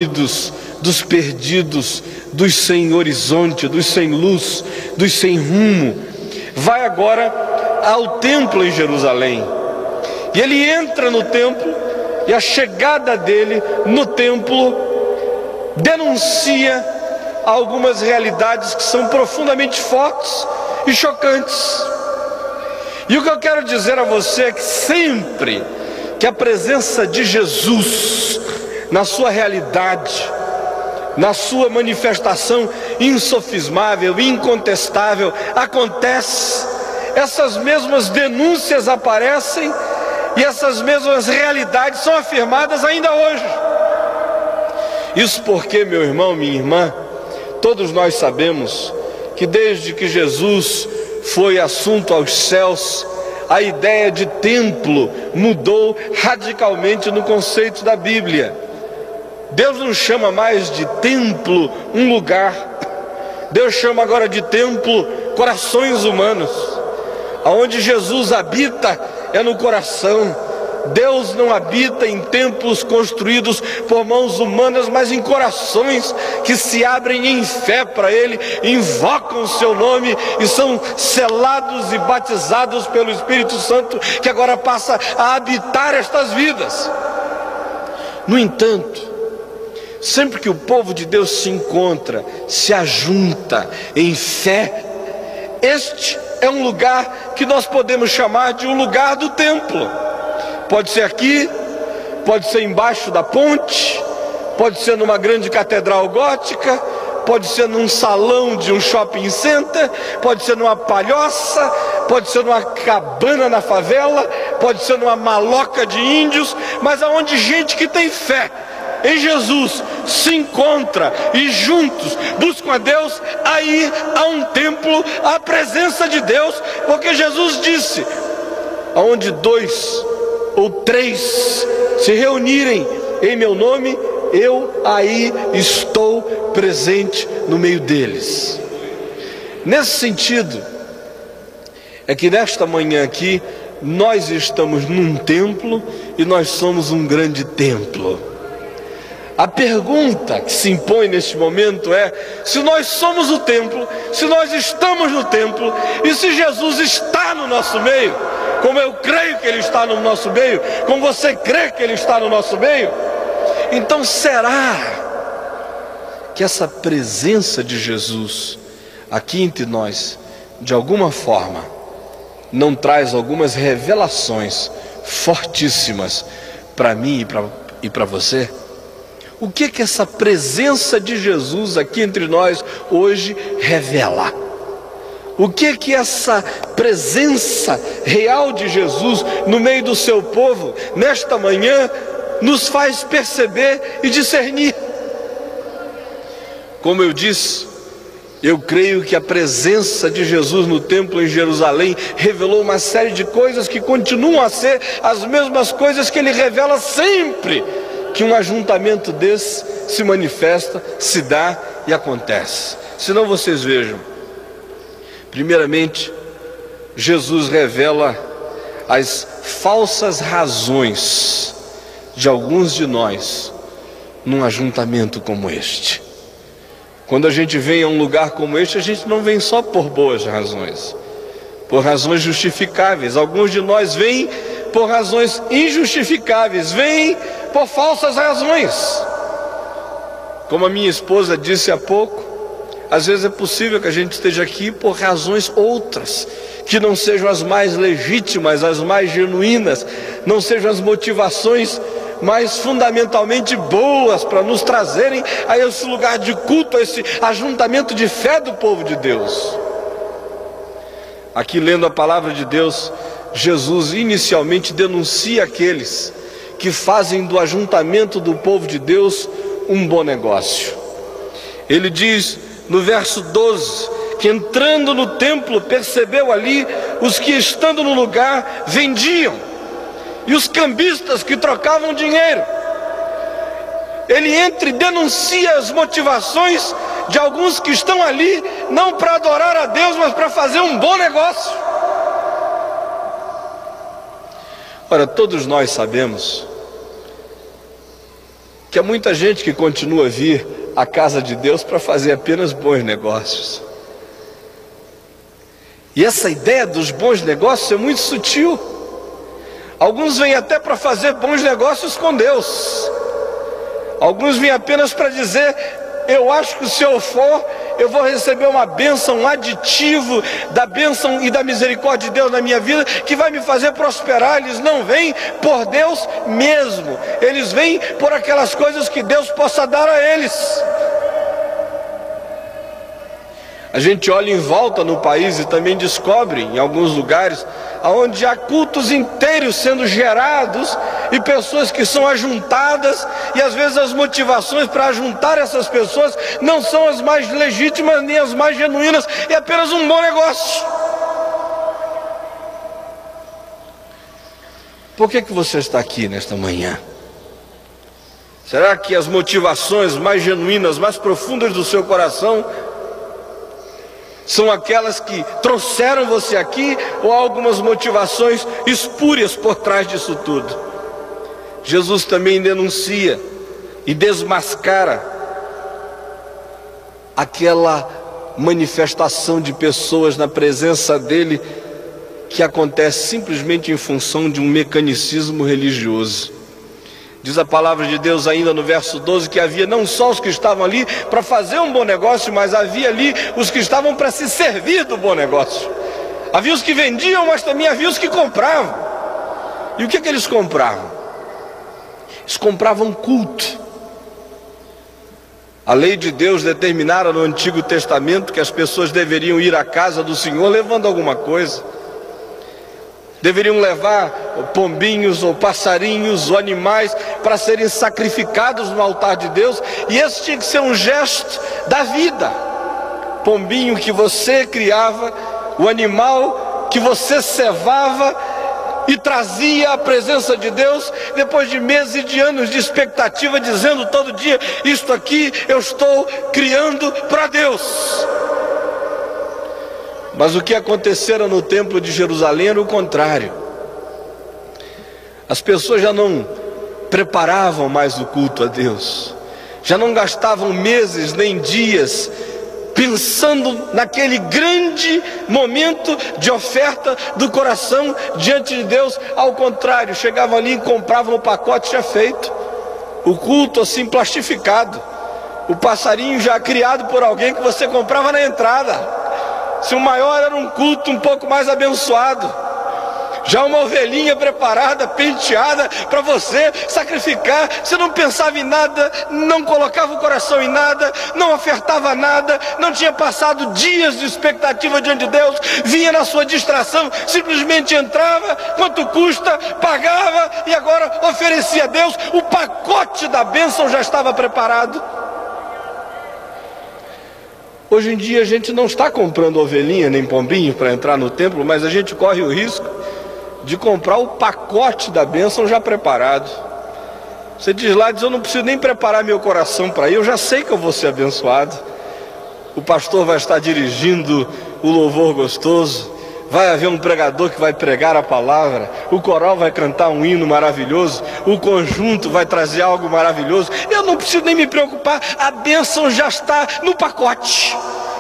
dos perdidos, dos sem horizonte, dos sem luz, dos sem rumo, vai agora ao templo em Jerusalém. E ele entra no templo, e a chegada dele no templo denuncia algumas realidades que são profundamente fortes e chocantes. E o que eu quero dizer a você é que sempre que a presença de Jesus na sua realidade, na sua manifestação insofismável, incontestável, acontece, essas mesmas denúncias aparecem e essas mesmas realidades são afirmadas ainda hoje. Isso porque, meu irmão, minha irmã, todos nós sabemos que desde que Jesus foi assunto aos céus, a ideia de templo mudou radicalmente no conceito da Bíblia. Deus não chama mais de templo um lugar. Deus chama agora de templo corações humanos. Aonde Jesus habita é no coração. Deus não habita em templos construídos por mãos humanas, mas em corações que se abrem em fé para Ele, invocam o seu nome e são selados e batizados pelo Espírito Santo, que agora passa a habitar estas vidas. No entanto, sempre que o povo de Deus se encontra, se ajunta em fé, este é um lugar que nós podemos chamar de um lugar do templo. Pode ser aqui, pode ser embaixo da ponte, pode ser numa grande catedral gótica, pode ser num salão de um shopping center, pode ser numa palhoça, pode ser numa cabana na favela, pode ser numa maloca de índios, mas aonde gente que tem fé em Jesus se encontra e juntos buscam a Deus, aí há um templo, a presença de Deus, porque Jesus disse: aonde 2 ou 3 se reunirem em meu nome, eu aí estou presente no meio deles. Nesse sentido, é que nesta manhã aqui, nós estamos num templo e nós somos um grande templo. A pergunta que se impõe neste momento é: se nós somos o templo, se nós estamos no templo, e se Jesus está no nosso meio, como eu creio que Ele está no nosso meio, como você crê que Ele está no nosso meio, então será que essa presença de Jesus aqui entre nós, de alguma forma, não traz algumas revelações fortíssimas para mim e para você? O que essa presença de Jesus aqui entre nós hoje revela? O que essa presença real de Jesus no meio do seu povo, nesta manhã, nos faz perceber e discernir? Como eu disse, eu creio que a presença de Jesus no templo em Jerusalém revelou uma série de coisas que continuam a ser as mesmas coisas que Ele revela sempre que um ajuntamento desse se manifesta, se dá e acontece. Senão vocês vejam, primeiramente, Jesus revela as falsas razões de alguns de nós num ajuntamento como este. Quando a gente vem a um lugar como este, a gente não vem só por boas razões, por razões justificáveis. Alguns de nós vêm por razões injustificáveis, vêm por falsas razões. Como a minha esposa disse há pouco, às vezes é possível que a gente esteja aqui por razões outras, que não sejam as mais legítimas, as mais genuínas, não sejam as motivações mais fundamentalmente boas para nos trazerem a esse lugar de culto, a esse ajuntamento de fé do povo de Deus. Aqui, lendo a palavra de Deus, Jesus inicialmente denuncia aqueles que fazem do ajuntamento do povo de Deus um bom negócio. Ele diz no verso 12 que, entrando no templo, percebeu ali os que, estando no lugar, vendiam, e os cambistas que trocavam dinheiro. Ele entra e denuncia as motivações de alguns que estão ali, não para adorar a Deus, mas para fazer um bom negócio. Ora, todos nós sabemos que que há muita gente que continua a vir à casa de Deus para fazer apenas bons negócios. E essa ideia dos bons negócios é muito sutil. Alguns vêm até para fazer bons negócios com Deus. Alguns vêm apenas para dizer: eu acho que se eu for, eu vou receber uma bênção, um aditivo da bênção e da misericórdia de Deus na minha vida, que vai me fazer prosperar. Eles não vêm por Deus mesmo, eles vêm por aquelas coisas que Deus possa dar a eles. A gente olha em volta no país e também descobre em alguns lugares onde há cultos inteiros sendo gerados e pessoas que são ajuntadas, e às vezes as motivações para ajuntar essas pessoas não são as mais legítimas nem as mais genuínas, é apenas um bom negócio. Por que você está aqui nesta manhã? Será que as motivações mais genuínas, mais profundas do seu coração são aquelas que trouxeram você aqui, ou há algumas motivações espúrias por trás disso tudo? Jesus também denuncia e desmascara aquela manifestação de pessoas na presença dele que acontece simplesmente em função de um mecanicismo religioso. Diz a palavra de Deus ainda no verso 12 que havia não só os que estavam ali para fazer um bom negócio, mas havia ali os que estavam para se servir do bom negócio. Havia os que vendiam, mas também havia os que compravam. E o que eles compravam? Eles compravam culto. A lei de Deus determinara no Antigo Testamento que as pessoas deveriam ir à casa do Senhor levando alguma coisa. Deveriam levar pombinhos ou passarinhos ou animais para serem sacrificados no altar de Deus, e esse tinha que ser um gesto da vida. Pombinho que você criava, o animal que você cevava e trazia à presença de Deus, depois de meses e de anos de expectativa, dizendo todo dia: isto aqui eu estou criando para Deus. Mas o que acontecera no templo de Jerusalém era o contrário. As pessoas já não preparavam mais o culto a Deus, já não gastavam meses nem dias pensando naquele grande momento de oferta do coração diante de Deus. Ao contrário, chegavam ali e compravam o pacote já feito, o culto assim plastificado, o passarinho já criado por alguém que você comprava na entrada. Se o maior era um culto um pouco mais abençoado, já uma ovelhinha preparada, penteada para você sacrificar. Você não pensava em nada, não colocava o coração em nada, não ofertava nada, não tinha passado dias de expectativa diante de Deus, vinha na sua distração, simplesmente entrava, quanto custa, pagava e agora oferecia a Deus. O pacote da bênção já estava preparado. Hoje em dia a gente não está comprando ovelhinha nem pombinho para entrar no templo, mas a gente corre o risco de comprar o pacote da bênção já preparado. Você diz lá, eu não preciso nem preparar meu coração para ir, eu já sei que eu vou ser abençoado. O pastor vai estar dirigindo o louvor gostoso, vai haver um pregador que vai pregar a palavra, o coral vai cantar um hino maravilhoso, o conjunto vai trazer algo maravilhoso. Eu não preciso nem me preocupar, a bênção já está no pacote,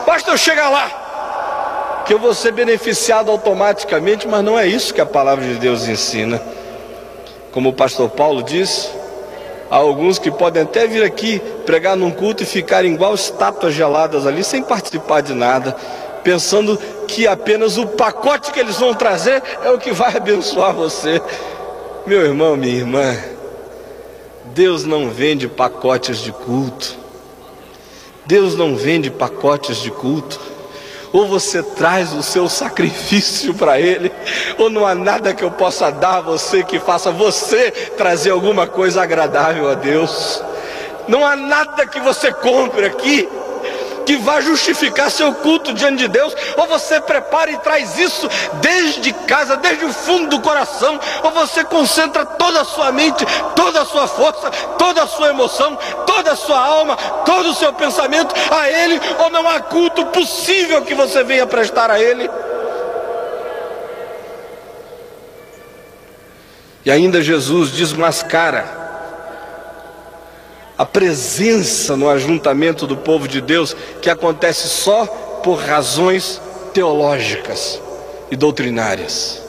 basta eu chegar lá, que eu vou ser beneficiado automaticamente. Mas não é isso que a palavra de Deus ensina. Como o pastor Paulo disse, há alguns que podem até vir aqui pregar num culto e ficarem igual estátuas geladas ali, sem participar de nada, pensando que apenas o pacote que eles vão trazer é o que vai abençoar você. Meu irmão, minha irmã, Deus não vende pacotes de culto. Deus não vende pacotes de culto. Ou você traz o seu sacrifício para Ele, ou não há nada que eu possa dar a você que faça você trazer alguma coisa agradável a Deus. Não há nada que você compre aqui que vai justificar seu culto diante de Deus. Ou você prepara e traz isso desde casa, desde o fundo do coração, ou você concentra toda a sua mente, toda a sua força, toda a sua emoção, toda a sua alma, todo o seu pensamento a Ele, ou não há culto possível que você venha prestar a Ele. E ainda Jesus desmascara a presença no ajuntamento do povo de Deus que acontece só por razões teológicas e doutrinárias.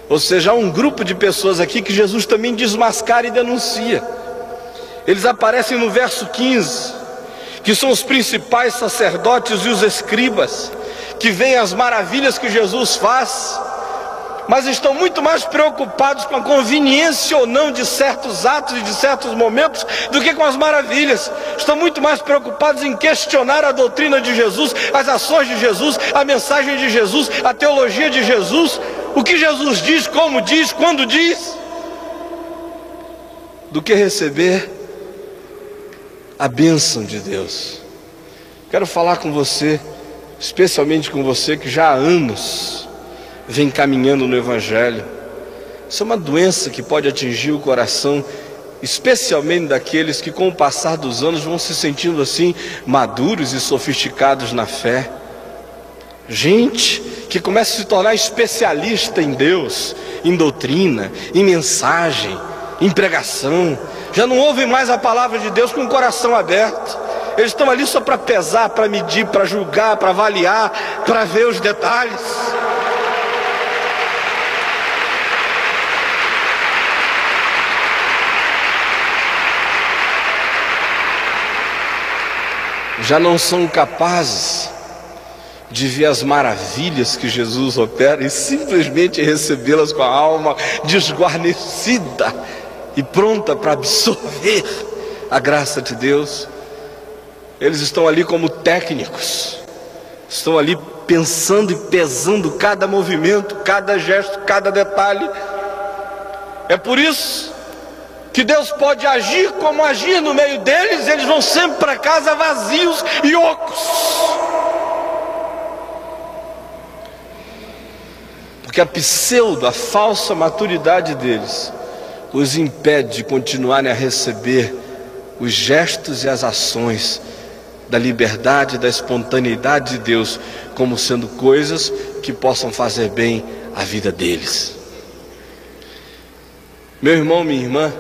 Ou seja, há um grupo de pessoas aqui que Jesus também desmascara e denuncia. Eles aparecem no verso 15, que são os principais sacerdotes e os escribas, que veem as maravilhas que Jesus faz, mas estão muito mais preocupados com a conveniência ou não de certos atos e de certos momentos do que com as maravilhas. Estão muito mais preocupados em questionar a doutrina de Jesus, as ações de Jesus, a mensagem de Jesus, a teologia de Jesus, o que Jesus diz, como diz, quando diz, do que receber a bênção de Deus. Quero falar com você, especialmente com você que já há anos vem caminhando no Evangelho. Isso é uma doença que pode atingir o coração, especialmente daqueles que com o passar dos anos vão se sentindo assim maduros e sofisticados na fé. Gente que começa a se tornar especialista em Deus, em doutrina, em mensagem, em pregação. Já não ouvem mais a palavra de Deus com o coração aberto. Eles estão ali só para pesar, para medir, para julgar, para avaliar, para ver os detalhes. Já não são capazes de ver as maravilhas que Jesus opera e simplesmente recebê-las com a alma desguarnecida e pronta para absorver a graça de Deus. Eles estão ali como técnicos, estão ali pensando e pesando cada movimento, cada gesto, cada detalhe. É por isso que Deus pode agir como agir no meio deles. Eles vão sempre para casa vazios e ocos, porque a falsa maturidade deles os impede de continuarem a receber os gestos e as ações da liberdade, da espontaneidade de Deus, como sendo coisas que possam fazer bem à vida deles. Meu irmão, minha irmã,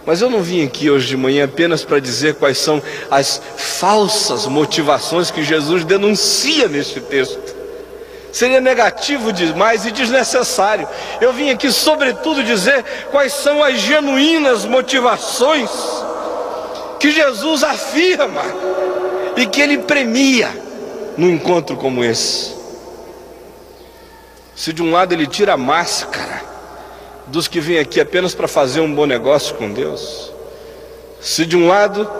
mas eu não vim aqui hoje de manhã apenas para dizer quais são as falsas motivações que Jesus denuncia neste texto. Seria negativo demais e desnecessário. Eu vim aqui sobretudo dizer quais são as genuínas motivações que Jesus afirma e que Ele premia num encontro como esse. Se de um lado Ele tira a máscara dos que vêm aqui apenas para fazer um bom negócio com Deus, se de um lado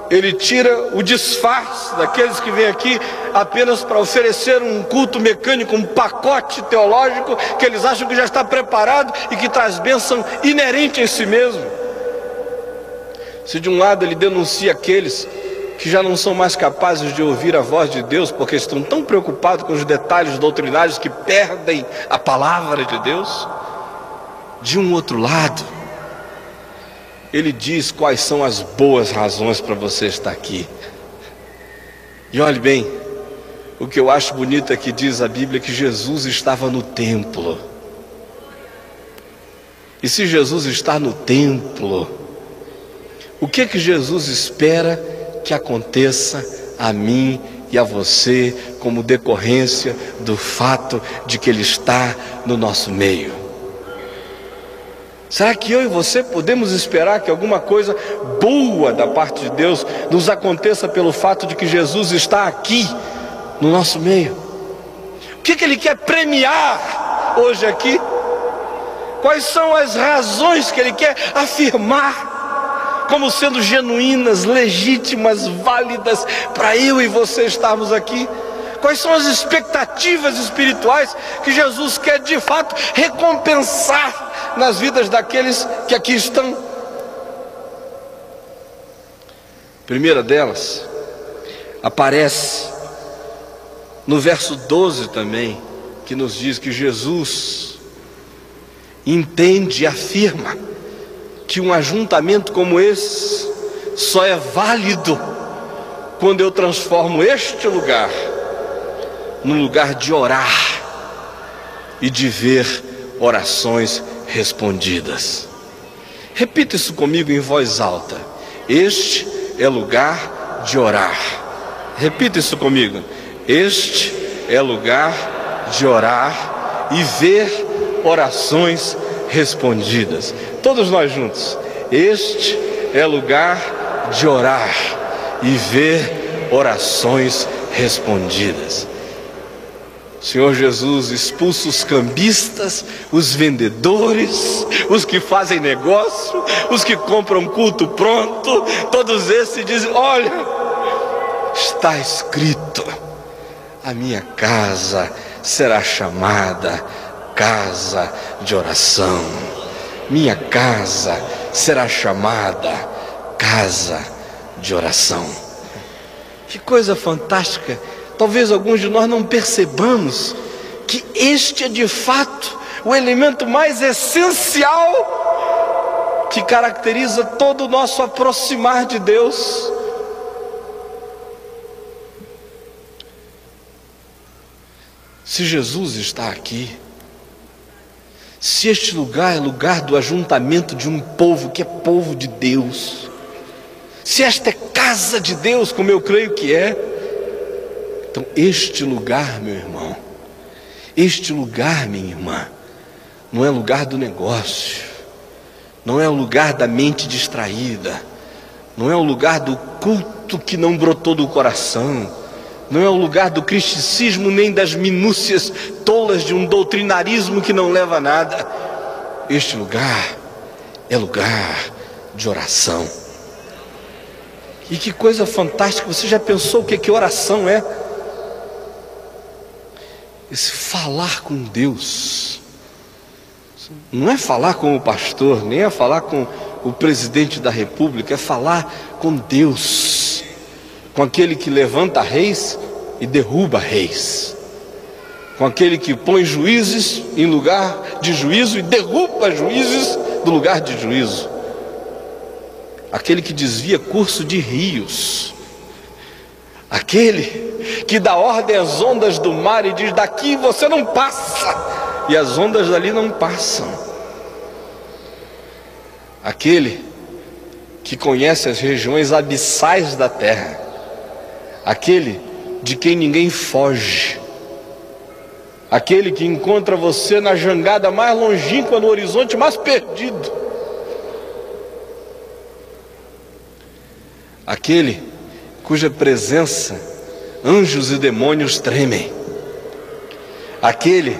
Ele tira o disfarce daqueles que vêm aqui apenas para oferecer um culto mecânico, um pacote teológico que eles acham que já está preparado e que traz bênção inerente em si mesmo, se de um lado Ele denuncia aqueles que já não são mais capazes de ouvir a voz de Deus porque estão tão preocupados com os detalhes doutrinários que perdem a palavra de Deus, de um outro lado Ele diz quais são as boas razões para você estar aqui. E olhe bem, o que eu acho bonito é que diz a Bíblia que Jesus estava no templo. E se Jesus está no templo, o que Jesus espera que aconteça a mim e a você como decorrência do fato de que Ele está no nosso meio? Será que eu e você podemos esperar que alguma coisa boa da parte de Deus nos aconteça pelo fato de que Jesus está aqui no nosso meio? O que Ele quer premiar hoje aqui? Quais são as razões que Ele quer afirmar como sendo genuínas, legítimas, válidas para eu e você estarmos aqui? Quais são as expectativas espirituais que Jesus quer de fato recompensar nas vidas daqueles que aqui estão? Primeira delas aparece no verso 12 também, que nos diz que Jesus entende e afirma que um ajuntamento como esse só é válido quando eu transformo este lugar num lugar de orar e de ver orações respondidas. Repita isso comigo em voz alta: Este é lugar de orar. Repita isso comigo. Este é lugar de orar e ver orações respondidas. Todos nós juntos. Este é lugar de orar e ver orações respondidas. Senhor Jesus, expulsa os cambistas, os vendedores, os que fazem negócio, os que compram culto pronto, todos esses dizem: olha, está escrito, a minha casa será chamada casa de oração. Minha casa será chamada casa de oração. Que coisa fantástica! Talvez alguns de nós não percebamos que este é de fato o elemento mais essencial que caracteriza todo o nosso aproximar de Deus. Se Jesus está aqui, se este lugar é lugar do ajuntamento de um povo que é povo de Deus, se esta é casa de Deus, como eu creio que é, então este lugar, meu irmão, este lugar, minha irmã, não é lugar do negócio, não é o lugar da mente distraída, não é o lugar do culto que não brotou do coração, não é o lugar do cristicismo nem das minúcias tolas de um doutrinarismo que não leva a nada. Este lugar é lugar de oração. E que coisa fantástica! Você já pensou o que oração é? Esse falar com Deus. Não é falar com o pastor, nem é falar com o presidente da república, é falar com Deus, com aquele que levanta reis e derruba reis, com aquele que põe juízes em lugar de juízo e derruba juízes do lugar de juízo, aquele que desvia curso de rios, aquele que dá ordem às ondas do mar e diz: daqui você não passa, e as ondas dali não passam, aquele que conhece as regiões abissais da terra, aquele de quem ninguém foge, aquele que encontra você na jangada mais longínqua, no horizonte mais perdido, aquele cuja presença anjos e demônios tremem, aquele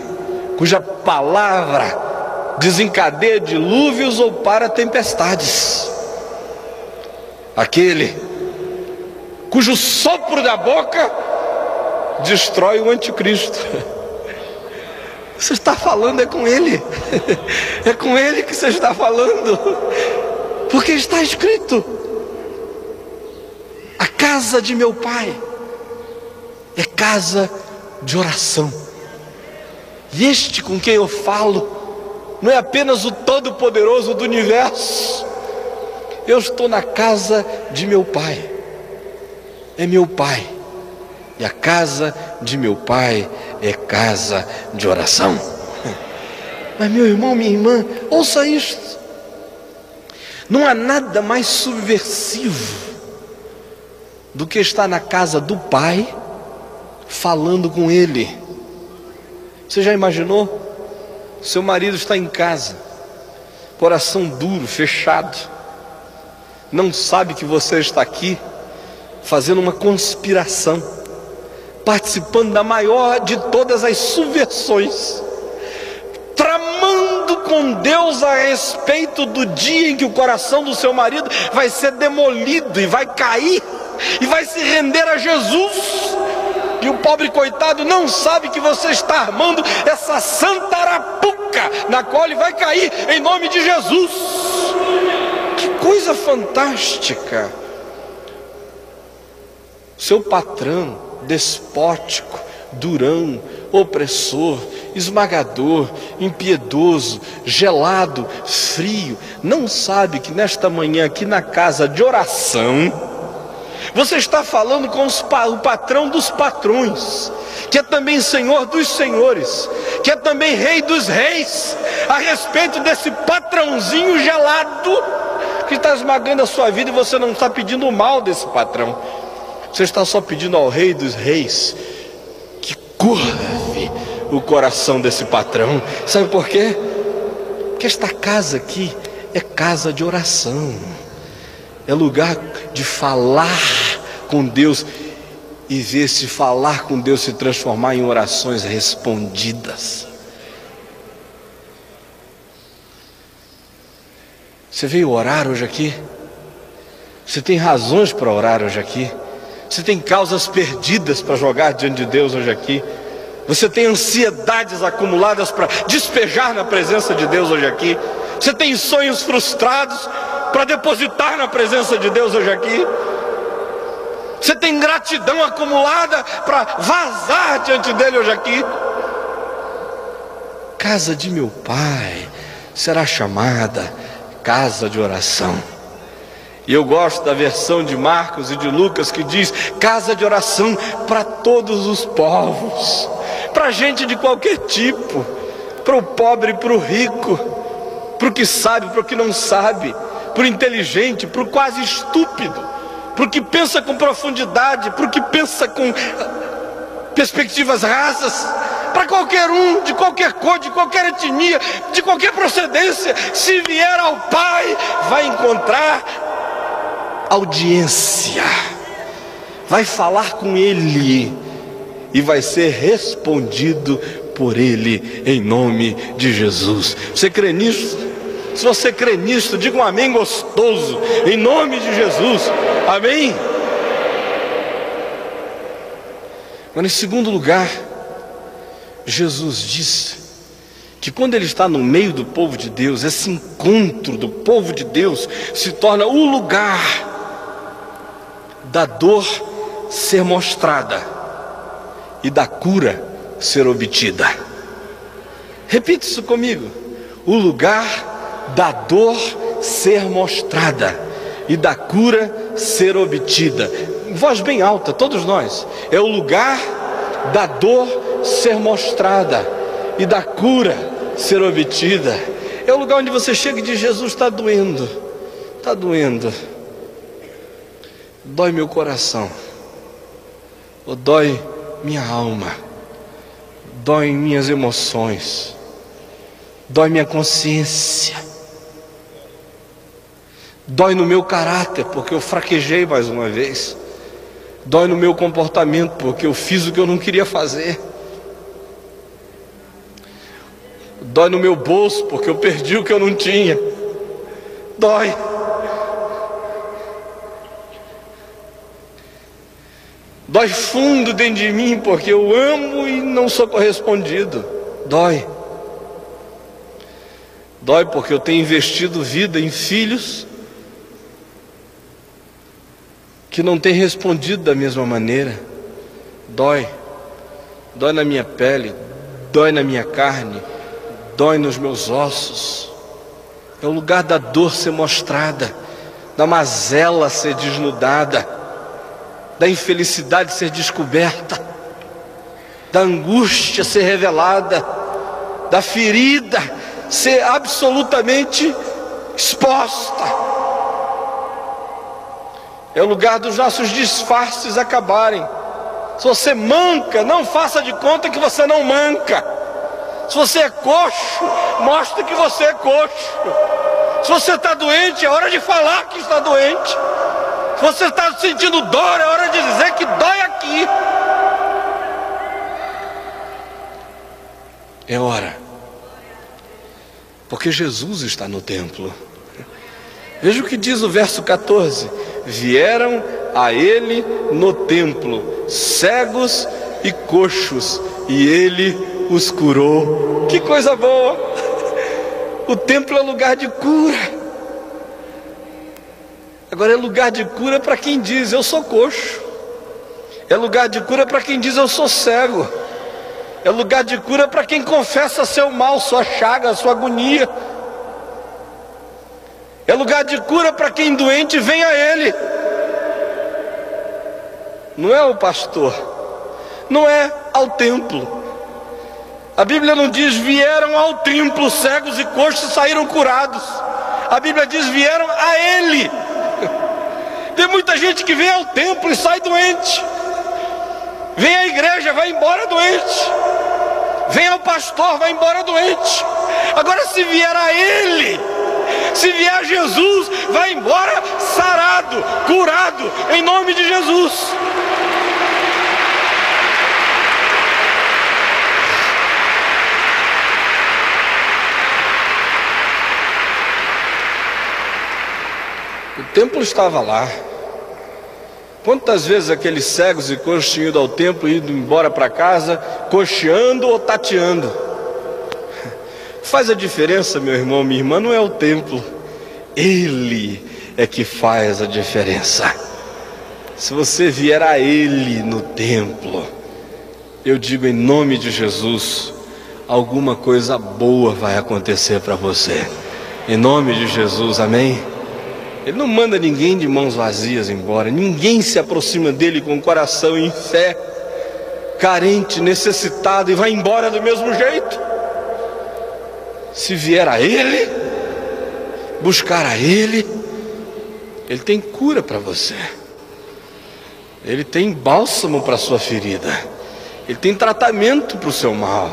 cuja palavra desencadeia dilúvios ou para tempestades, aquele cujo sopro da boca destrói o anticristo. Você está falando é com ele, é com ele que você está falando, porque está escrito: a casa de meu pai é casa de oração. E este com quem eu falo não é apenas o Todo-Poderoso do universo. Eu estou na casa de meu pai. É meu pai. E a casa de meu pai é casa de oração. Mas meu irmão, minha irmã, ouça isto. Não há nada mais subversivo do que estar na casa do pai falando com ele. Você já imaginou? Seu marido está em casa, coração duro, fechado, não sabe que você está aqui fazendo uma conspiração, participando da maior de todas as subversões, tramando com Deus a respeito do dia em que o coração do seu marido vai ser demolido e vai cair e vai se render a Jesus. E o pobre coitado não sabe que você está armando essa santa arapuca na qual ele vai cair em nome de Jesus. Que coisa fantástica! Seu patrão despótico, durão, opressor, esmagador, impiedoso, gelado, frio, não sabe que nesta manhã aqui na casa de oração você está falando com o patrão dos patrões, que é também Senhor dos senhores, que é também Rei dos reis, a respeito desse patrãozinho gelado que está esmagando a sua vida, e você não está pedindo o mal desse patrão. Você está só pedindo ao Rei dos Reis que curve o coração desse patrão. Sabe por quê? Porque esta casa aqui é casa de oração, é lugar de falar com Deus e ver se falar com Deus se transformar em orações respondidas. Você veio orar hoje aqui? Você tem razões para orar hoje aqui? Você tem causas perdidas para jogar diante de Deus hoje aqui? Você tem ansiedades acumuladas para despejar na presença de Deus hoje aqui? Você tem sonhos frustrados para depositar na presença de Deus hoje aqui? Você tem gratidão acumulada para vazar diante dele hoje aqui? Casa de meu Pai será chamada casa de oração. E eu gosto da versão de Marcos e de Lucas que diz: casa de oração para todos os povos, para gente de qualquer tipo, para o pobre e para o rico, para o que sabe, para o que não sabe, para o inteligente, para o quase estúpido, para o que pensa com profundidade, para o que pensa com perspectivas rasas, para qualquer um, de qualquer cor, de qualquer etnia, de qualquer procedência. Se vier ao Pai, vai encontrar audiência, vai falar com Ele e vai ser respondido por Ele, em nome de Jesus. Você crê nisso? Se você crê nisso, diga um amém gostoso, em nome de Jesus. Amém? Agora, em segundo lugar, Jesus disse que quando Ele está no meio do povo de Deus, esse encontro do povo de Deus se torna o lugar da dor ser mostrada e da cura ser obtida. Repita isso comigo: o lugar da dor ser mostrada e da cura ser obtida. Em voz bem alta, todos nós. É o lugar da dor ser mostrada e da cura ser obtida. É o lugar onde você chega e diz: Jesus, está doendo, está doendo, dói meu coração, ou dói minha alma, dói minhas emoções, dói minha consciência, dói no meu caráter porque eu fraquejei mais uma vez, dói no meu comportamento porque eu fiz o que eu não queria fazer, dói no meu bolso porque eu perdi o que eu não tinha, dói. Dói fundo dentro de mim porque eu amo e não sou correspondido. Dói. Dói porque eu tenho investido vida em filhos que não têm respondido da mesma maneira. Dói. Dói na minha pele, dói na minha carne, dói nos meus ossos. É o lugar da dor ser mostrada, da mazela ser desnudada, da infelicidade ser descoberta, da angústia ser revelada, da ferida ser absolutamente exposta. É o lugar dos nossos disfarces acabarem. Se você manca, não faça de conta que você não manca. Se você é coxo, mostre que você é coxo. Se você está doente, é hora de falar que está doente. Se você está sentindo dor, é hora de dizer que dói aqui. É hora. Porque Jesus está no templo. Veja o que diz o verso 14: vieram a ele no templo cegos e coxos, e ele os curou. Que coisa boa! O templo é lugar de cura. Agora, é lugar de cura para quem diz: eu sou coxo. É lugar de cura para quem diz: eu sou cego. É lugar de cura para quem confessa seu mal, sua chaga, sua agonia. É lugar de cura para quem doente vem a Ele. Não é o pastor, não é ao templo. A Bíblia não diz: vieram ao templo cegos e coxos e saíram curados. A Bíblia diz: vieram a Ele. Tem muita gente que vem ao templo e sai doente, vem à igreja, vai embora doente, vem ao pastor, vai embora doente. Agora, se vier a Ele, se vier a Jesus, vai embora sarado, curado, em nome de Jesus. O templo estava lá. Quantas vezes aqueles cegos e coxos tinham ido ao templo e ido embora para casa, coxeando ou tateando? Faz a diferença, meu irmão, minha irmã, não é o templo. Ele é que faz a diferença. Se você vier a Ele no templo, eu digo em nome de Jesus, alguma coisa boa vai acontecer para você. Em nome de Jesus, amém? Ele não manda ninguém de mãos vazias embora. Ninguém se aproxima dele com o coração em fé, carente, necessitado, e vai embora do mesmo jeito. Se vier a Ele, buscar a Ele, Ele tem cura para você. Ele tem bálsamo para a sua ferida. Ele tem tratamento para o seu mal.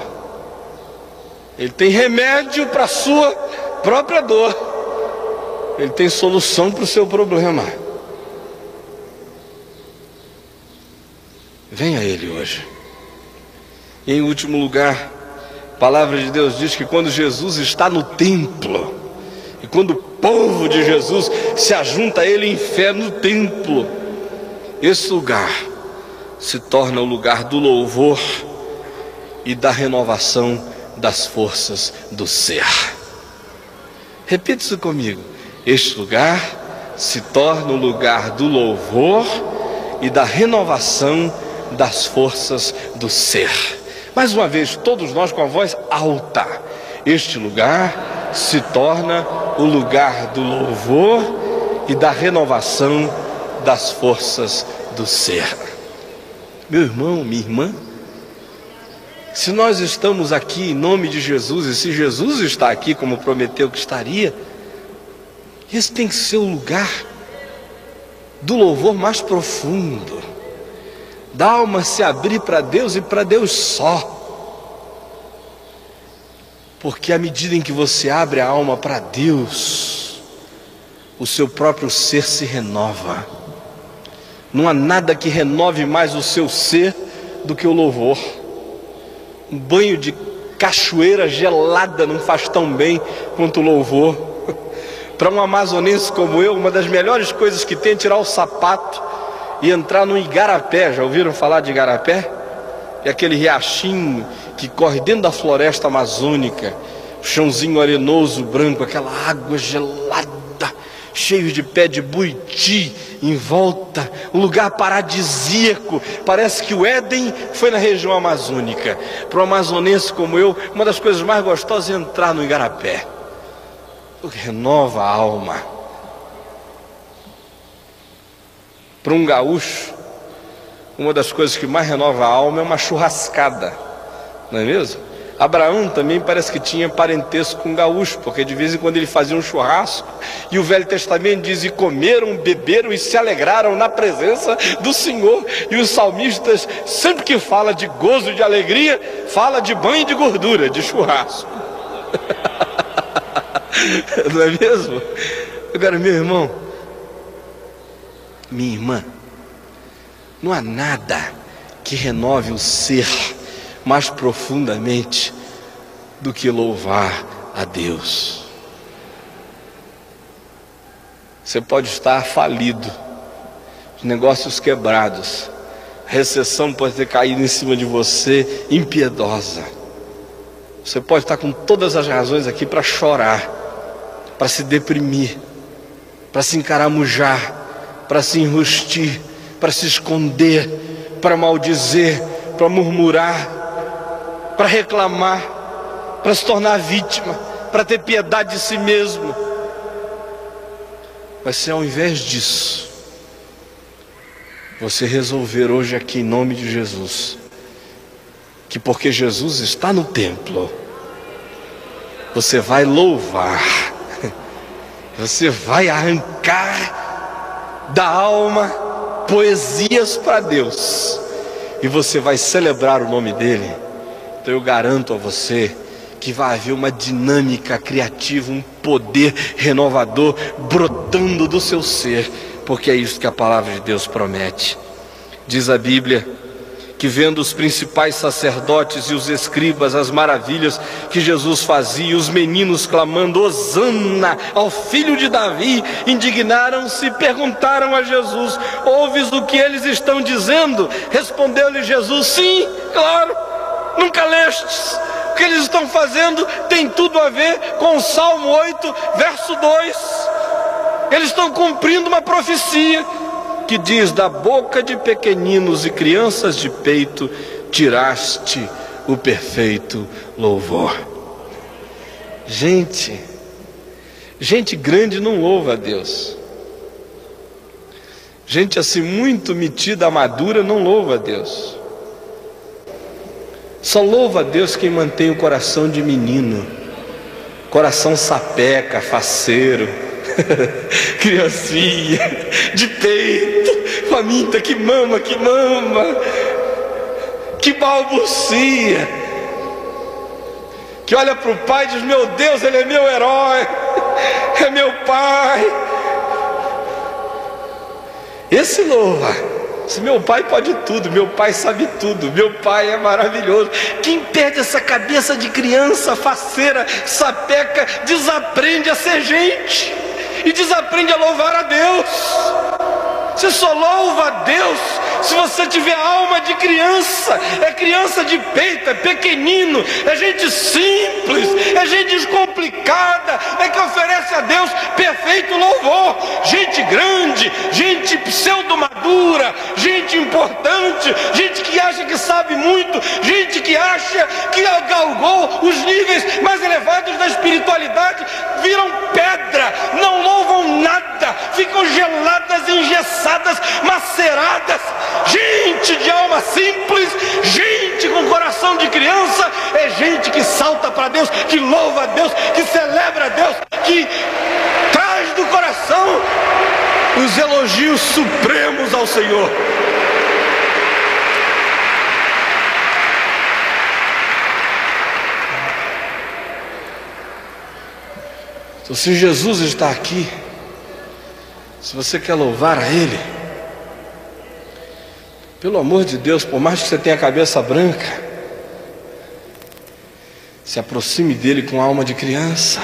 Ele tem remédio para a sua própria dor. Ele tem solução para o seu problema. Venha a Ele hoje. E em último lugar, a palavra de Deus diz que quando Jesus está no templo, e quando o povo de Jesus se ajunta a Ele em fé no templo, esse lugar se torna o lugar do louvor e da renovação das forças do ser. Repita isso comigo. Este lugar se torna o lugar do louvor e da renovação das forças do ser. Mais uma vez, todos nós com a voz alta. Este lugar se torna o lugar do louvor e da renovação das forças do ser. Meu irmão, minha irmã, se nós estamos aqui em nome de Jesus, e se Jesus está aqui como prometeu que estaria, esse tem que ser o lugar do louvor mais profundo, da alma se abrir para Deus e para Deus só. Porque à medida em que você abre a alma para Deus, o seu próprio ser se renova. Não há nada que renove mais o seu ser do que o louvor. Um banho de cachoeira gelada não faz tão bem quanto o louvor. Para um amazonense como eu, uma das melhores coisas que tem é tirar o sapato e entrar no igarapé. Já ouviram falar de igarapé? É aquele riachinho que corre dentro da floresta amazônica, chãozinho arenoso, branco, aquela água gelada, cheio de pé de buiti em volta, um lugar paradisíaco. Parece que o Éden foi na região amazônica. Para um amazonense como eu, uma das coisas mais gostosas é entrar no igarapé, porque renova a alma. Para um gaúcho, uma das coisas que mais renova a alma é uma churrascada, não é mesmo? Abraão também parece que tinha parentesco com gaúcho, porque de vez em quando ele fazia um churrasco, e o Velho Testamento diz: e comeram, beberam e se alegraram na presença do Senhor. E os salmistas, sempre que fala de gozo e de alegria, fala de banho de gordura, de churrasco. Não é mesmo? Agora, meu irmão, minha irmã, não há nada que renove o ser mais profundamente do que louvar a Deus. Você pode estar falido, negócios quebrados, recessão pode ter caído em cima de você, impiedosa. Você pode estar com todas as razões aqui para chorar, para se deprimir, para se encaramujar, para se enrustir, para se esconder, para maldizer, para murmurar, para reclamar, para se tornar vítima, para ter piedade de si mesmo. Mas se ao invés disso, você resolver hoje aqui em nome de Jesus, que porque Jesus está no templo, você vai louvar Você vai arrancar da alma poesias para Deus, e você vai celebrar o nome dele. Então eu garanto a você que vai haver uma dinâmica criativa, um poder renovador brotando do seu ser, porque é isso que a palavra de Deus promete. Diz a Bíblia que, vendo os principais sacerdotes e os escribas as maravilhas que Jesus fazia, e os meninos clamando hosana ao filho de Davi, indignaram-se e perguntaram a Jesus: ouves o que eles estão dizendo? Respondeu-lhe Jesus: sim, claro, nunca lestes? O que eles estão fazendo tem tudo a ver com o Salmo 8, verso 2. Eles estão cumprindo uma profecia que diz: da boca de pequeninos e crianças de peito tiraste o perfeito louvor. Gente grande não louva a Deus. Gente assim muito metida, madura, não louva a Deus. Só louva a Deus quem mantém o coração de menino, coração sapeca, faceiro, criancinha, de peito, faminta, que mama, que balbucia, que olha para o pai e diz: meu Deus, ele é meu herói, é meu pai. Esse louva. Se meu pai pode tudo, meu pai sabe tudo, meu pai é maravilhoso. Quem perde essa cabeça de criança faceira, sapeca, desaprende a ser gente e desaprende a louvar a Deus. Você só louva a Deus se você tiver alma de criança. É criança de peito, é pequenino, é gente simples, é gente descomplicada, é que oferece a Deus perfeito louvor. Gente grande, gente pseudo-madura, gente importante, gente que acha que sabe muito, gente que acha que galgou os níveis mais elevados da espiritualidade, viram pedra, não louvam nada, ficam geladas, engessadas, maceradas. Gente de alma simples, gente com coração de criança, é gente que salta para Deus, que louva a Deus, que celebra a Deus, que traz do coração os elogios supremos ao Senhor. Então, se Jesus está aqui, se você quer louvar a Ele, pelo amor de Deus, por mais que você tenha a cabeça branca, se aproxime dele com alma de criança.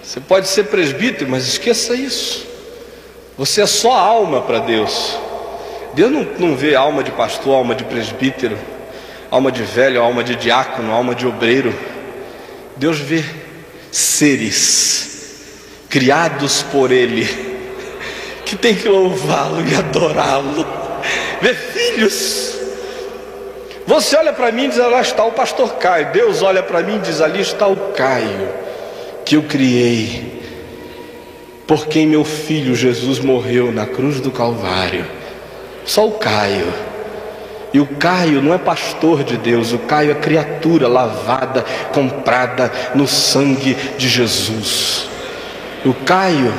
Você pode ser presbítero, mas esqueça isso. Você é só alma para Deus. Deus não vê alma de pastor, alma de presbítero, alma de velho, alma de diácono, alma de obreiro. Deus vê seres criados por Ele, que tem que louvá-lo e adorá-lo. Vê filhos. Você olha para mim e diz: lá está o pastor Caio. Deus olha para mim e diz: ali está o Caio que eu criei, por quem meu filho Jesus morreu na cruz do Calvário. Só o Caio. E o Caio não é pastor de Deus, o Caio é criatura lavada, comprada no sangue de Jesus. O Caio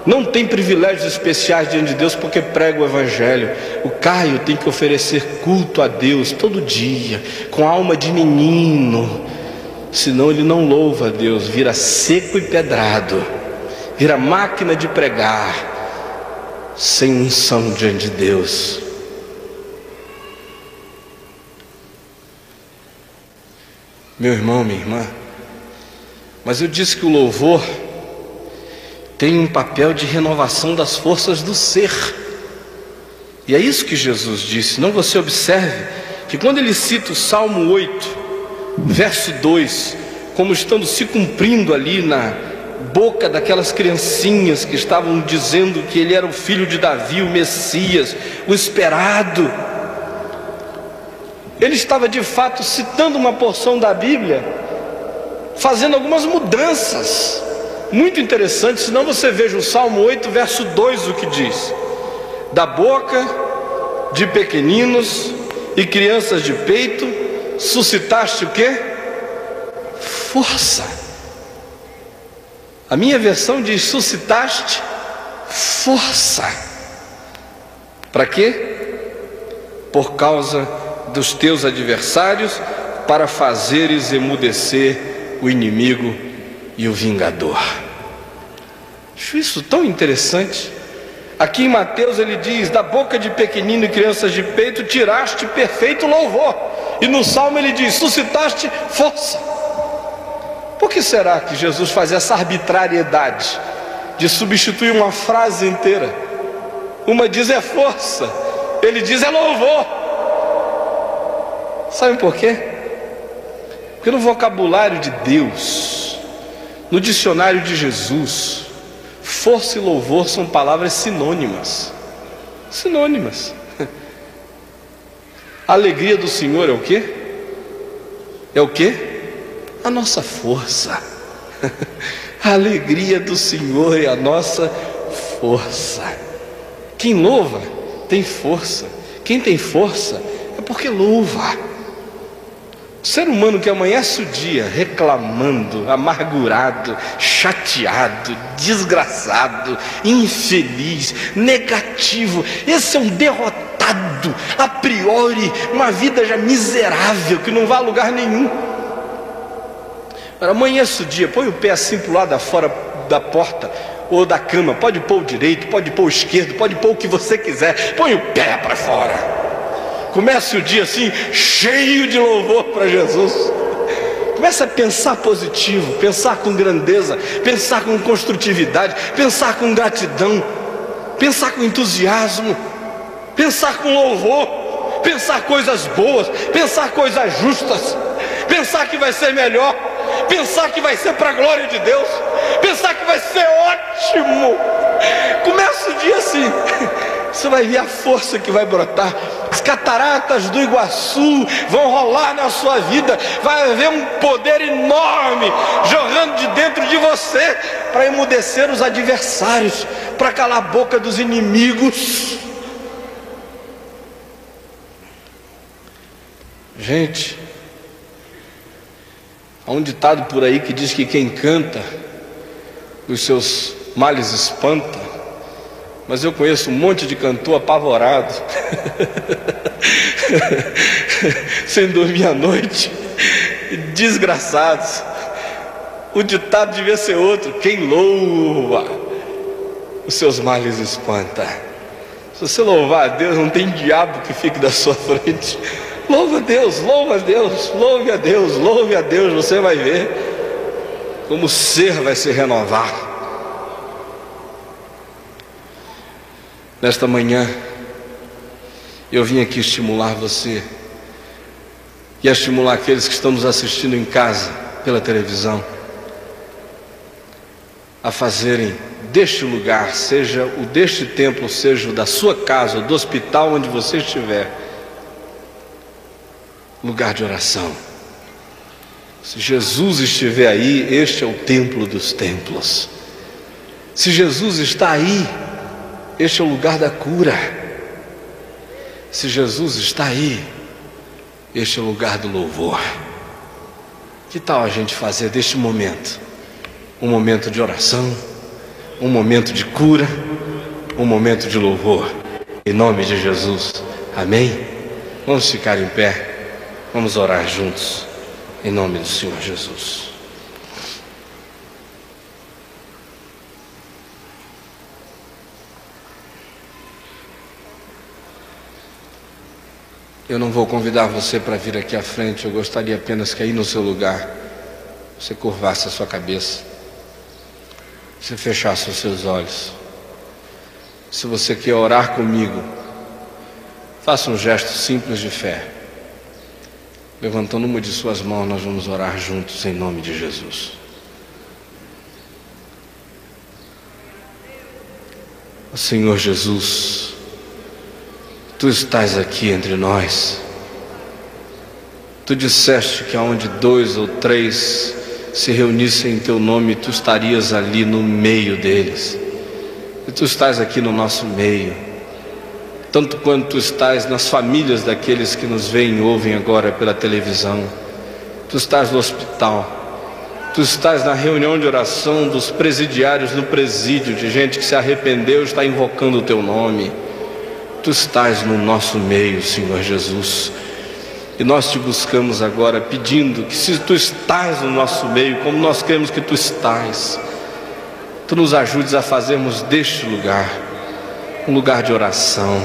não tem privilégios especiais diante de Deus porque prega o Evangelho. O Caio tem que oferecer culto a Deus todo dia, com alma de menino. Senão ele não louva a Deus, vira seco e pedrado, vira máquina de pregar, sem unção diante de Deus. Meu irmão, minha irmã, mas eu disse que o louvor tem um papel de renovação das forças do ser. E é isso que Jesus disse. Não, você observe que quando ele cita o Salmo 8, verso 2, como estando se cumprindo ali na boca daquelas criancinhas que estavam dizendo que ele era o filho de Davi, o Messias, o esperado, ele estava de fato citando uma porção da Bíblia, fazendo algumas mudanças muito interessante. Senão você veja o Salmo 8, verso 2, o que diz: da boca de pequeninos e crianças de peito suscitaste o quê? Força. A minha versão diz: suscitaste força. Para quê? Por causa dos teus adversários, para fazeres emudecer o inimigo e o vingador. Acho isso tão interessante. Aqui em Mateus ele diz: da boca de pequenino e crianças de peito tiraste perfeito louvor. E no Salmo ele diz: suscitaste força. Por que será que Jesus faz essa arbitrariedade de substituir uma frase inteira? Uma diz é força, ele diz é louvor. Sabe por quê? Porque no vocabulário de Deus, no dicionário de Jesus, força e louvor são palavras sinônimas. Sinônimas. A alegria do Senhor é o quê? É o quê? A nossa força. A alegria do Senhor é a nossa força. Quem louva tem força. Quem tem força é porque louva. O ser humano que amanhece o dia reclamando, amargurado, chateado, desgraçado, infeliz, negativo, esse é um derrotado, a priori, uma vida já miserável, que não vai a lugar nenhum. Amanhece o dia, põe o pé assim para o lado da fora da porta ou da cama, pode pôr o direito, pode pôr o esquerdo, pode pôr o que você quiser, põe o pé para fora. Comece o dia assim, cheio de louvor para Jesus. Comece a pensar positivo, pensar com grandeza, pensar com construtividade, pensar com gratidão, pensar com entusiasmo, pensar com louvor, pensar coisas boas, pensar coisas justas, pensar que vai ser melhor, pensar que vai ser para a glória de Deus, pensar que vai ser ótimo. Começa o dia assim, você vai ver a força que vai brotar. As cataratas do Iguaçu vão rolar na sua vida. Vai haver um poder enorme jorrando de dentro de você para emudecer os adversários, para calar a boca dos inimigos. Gente, há um ditado por aí que diz que quem canta os seus males espanta. Mas eu conheço um monte de cantor apavorado, sem dormir à noite, desgraçados. O ditado devia ser outro: quem louva, os seus males espanta. Se você louvar a Deus, não tem diabo que fique da sua frente. Louva a Deus, louva a Deus, louve a Deus, louve a Deus. Você vai ver como o ser vai se renovar. Nesta manhã, eu vim aqui estimular você e estimular aqueles que estão nos assistindo em casa, pela televisão, a fazerem deste lugar, seja o deste templo, seja o da sua casa, ou do hospital onde você estiver, lugar de oração. Se Jesus estiver aí, este é o templo dos templos. Se Jesus está aí, este é o lugar da cura. Se Jesus está aí, este é o lugar do louvor. Que tal a gente fazer deste momento um momento de oração, um momento de cura, um momento de louvor? Em nome de Jesus, amém? Vamos ficar em pé, vamos orar juntos, em nome do Senhor Jesus. Eu não vou convidar você para vir aqui à frente. Eu gostaria apenas que aí no seu lugar você curvasse a sua cabeça, você fechasse os seus olhos. Se você quer orar comigo, faça um gesto simples de fé. Levantando uma de suas mãos, nós vamos orar juntos em nome de Jesus. Senhor Jesus, Tu estás aqui entre nós. Tu disseste que aonde 2 ou 3 se reunissem em Teu nome, Tu estarias ali no meio deles. E Tu estás aqui no nosso meio, tanto quanto Tu estás nas famílias daqueles que nos veem e ouvem agora pela televisão. Tu estás no hospital, Tu estás na reunião de oração dos presidiários no presídio, de gente que se arrependeu e está invocando o teu nome. Tu estás no nosso meio, Senhor Jesus. E nós te buscamos agora pedindo que, se tu estás no nosso meio, como nós queremos que tu estás, tu nos ajudes a fazermos deste lugar um lugar de oração,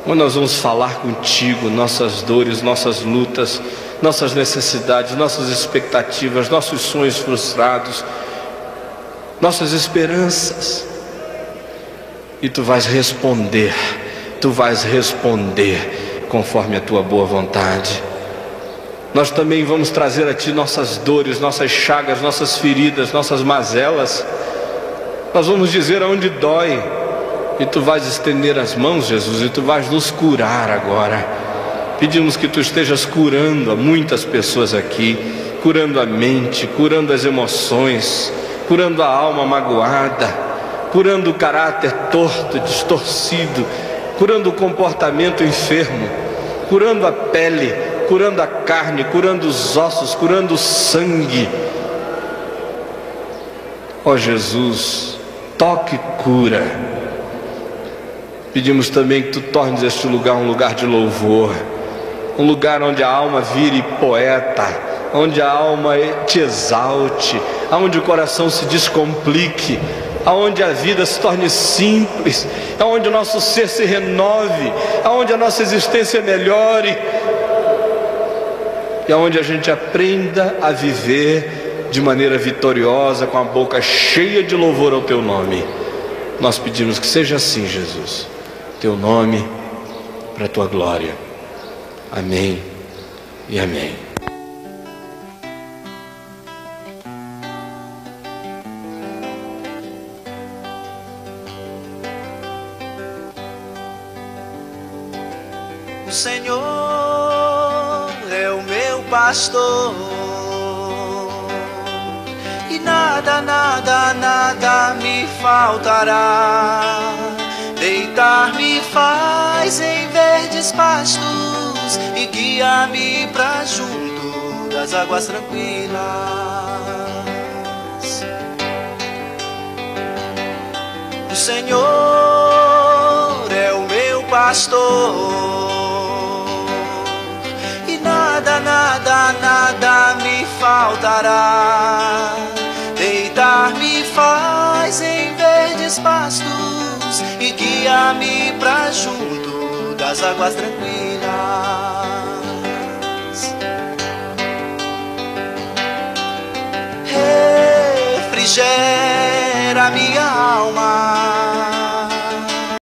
onde nós vamos falar contigo nossas dores, nossas lutas, nossas necessidades, nossas expectativas, nossos sonhos frustrados, nossas esperanças. E tu vais responder conforme a tua boa vontade. Nós também vamos trazer a ti nossas dores, nossas chagas, nossas feridas, nossas mazelas. Nós vamos dizer aonde dói, e tu vais estender as mãos, Jesus, e tu vais nos curar agora. Pedimos que tu estejas curando a muitas pessoas aqui, curando a mente, curando as emoções, curando a alma magoada, curando o caráter torto, distorcido, curando o comportamento enfermo, curando a pele, curando a carne, curando os ossos, curando o sangue. Ó Jesus, toque e cura. Pedimos também que tu tornes este lugar um lugar de louvor, um lugar onde a alma vire poeta, onde a alma te exalte, onde o coração se descomplique, aonde a vida se torne simples, aonde o nosso ser se renove, aonde a nossa existência melhore, e aonde a gente aprenda a viver de maneira vitoriosa, com a boca cheia de louvor ao teu nome. Nós pedimos que seja assim, Jesus, teu nome, para a tua glória. Amém e amém. O Senhor é o meu pastor, e nada, nada, nada me faltará. Deitar-me faz em verdes pastos, e guia-me pra junto das águas tranquilas. O Senhor é o meu pastor, e nada, nada, nada me faltará. Deitar-me faz em verdes pastos, e guia-me pra junto das águas tranquilas. Refrigera minha alma,